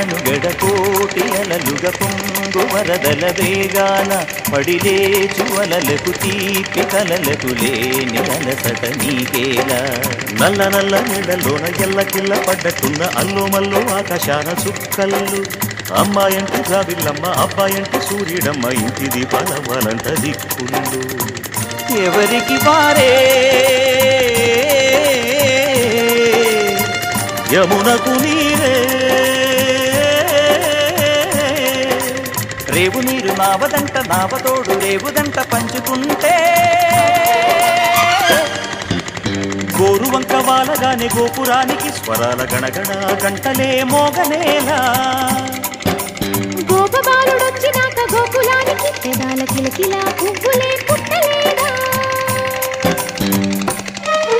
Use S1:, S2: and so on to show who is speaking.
S1: మనుగడ కోటి అలలుగా పొంగు వరదల వేగాన పడిలేచు అలలకు తీపి కలలకు లేని అలసట నీకేలా నల్ల నల్ల నీడలోన ఎల్లకిల్ల పడ్డట్టున్న అల్లో మల్లో ఆకాశాన చుక్కల్లు అమ్మాయంటే జాబిల్లమ్మ అబ్బాయంటే సూర్యుడమ్మ ఇంటి దీపాల వాలంట దిక్కులు ఎవరికి వారే యమునకు నీరే రేవు నీరు నావదంట నావతోడు రేవుదంట పంచుకుంటే గోరువంక వాలగానే గోపురానికి స్వరాల గణగణ గంటలే మోగనేలా
S2: గోపబాలుడొచ్చినాక గోకులానికి పెదాల కిలకిలా పువ్వులే పుట్టలేదా